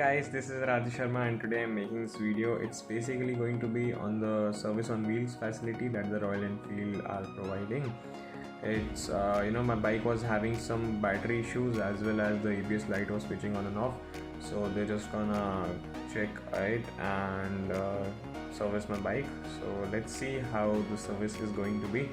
guys, this is Radhi Sharma and today I'm making this video. It's basically going to be on the service on wheels facility that the Royal Enfield are providing. It's my bike was having some battery issues as well as the ABS light was switching on and off, so they're just gonna check it and service my bike. So let's see how the service is going to be.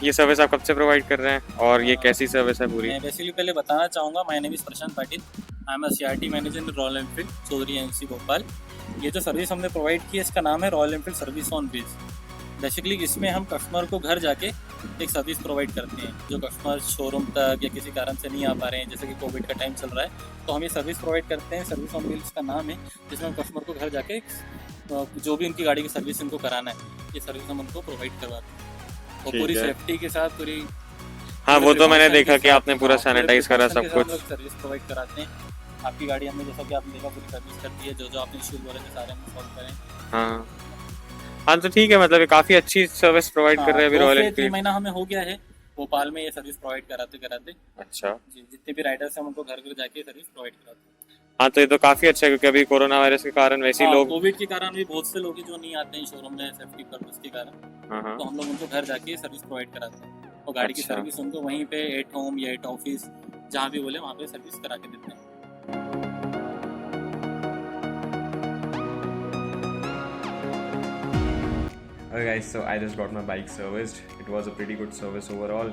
ये service आप कब से provide कर रहे हैं और ये कैसी सर्विस है पूरी? मैं बेसिकली पहले बताना चाहूँगा, my name is Prashant Patil, I am a CRT manager in Royal Enfield Chaudhary agency Bhopal. ये जो सर्विस हमने प्रोवाइड की है इसका नाम है royal Enfield service on wheels. Basically इसमें हम कस्टमर को घर जाके एक सर्विस प्रोवाइड करते हैं। जो कस्टमर शोरूम तक या किसी कारण से नहीं आ पा रहे हैं, जैसे कि कोविड का टाइम चल रहा है, तो हम ये सर्विस प्रोवाइड करते हैं। सर्विस ऑन व्हील्स का नाम है, जिसमें हम कस्टमर को घर जाके जो भी उनकी गाड़ी की सर्विस उनको कराना है, ये सर्विस हम उनको प्रोवाइड करवाते हैं और पूरी सेफ्टी के साथ पूरी। हाँ, वो तो मैंने देखा कि आपने पूरा सैनिटाइज करा सब कुछ। सर्विस प्रोवाइड कराते हैं। आपकी गाड़ी हमने जैसा कि आपने देखा पूरी सर्विस करती है, जो आपने इश्यूज बोले थे सारे हम सॉल्व करें। हाँ तो ठीक है, मतलब ये काफ़ी अच्छी सर्विस प्रोवाइड कर रहे हैं अभी रॉयल एनफील्ड। 3 महीना हमें हो गया है भोपाल में ये सर्विस प्रोवाइड कराते। अच्छा जी, जितने भी राइडर्स हैं हम उनको घर घर जाके सर्विस प्रोवाइड कराते हैं। हाँ, तो ये तो काफ़ी अच्छा है क्योंकि अभी कोरोना वायरस के कारण वैसे ही लोग, कोविड के कारण भी बहुत से लोग हैं जो नहीं आते हैं शोरूम में सेफ्टी पर्पस के कारण, तो हम लोग उनको घर जाके सर्विस प्रोवाइड कराते हैं और गाड़ी की सर्विस उनको वहीं पे एट होम या एट ऑफिस जहाँ भी बोले वहाँ पे सर्विस करा के देते हैं। Okay guys, so I just got my bike serviced. It was a pretty good service overall.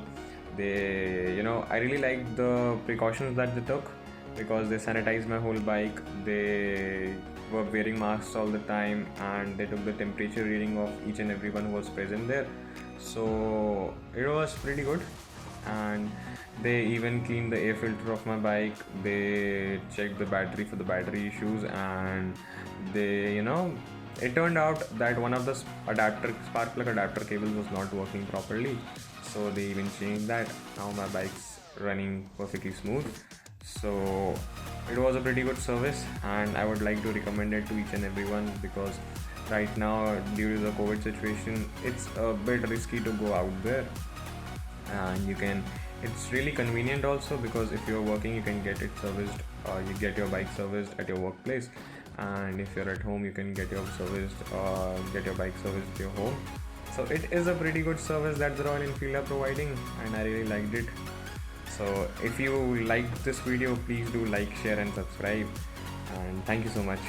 They, I really liked the precautions that they took because they sanitized my whole bike. They were wearing masks all the time and they took the temperature reading of each and everyone who was present there. So it was pretty good, and they even cleaned the air filter of my bike. They checked the battery for the battery issues, and they, it turned out that one of the spark plug adapter cables was not working properly, so they even changed that. Now my bike's running perfectly smooth. So it was a pretty good service and I would like to recommend it to each and everyone, because right now due to the COVID situation it's a bit risky to go out there, and it's really convenient also, because if you're working you can get it serviced, you get your bike serviced at your workplace, and if you're at home you can get your bike serviced at your home. So it is a pretty good service that the Royal Enfield are providing and I really liked it. So if you like this video, please do like, share and subscribe, and thank you so much.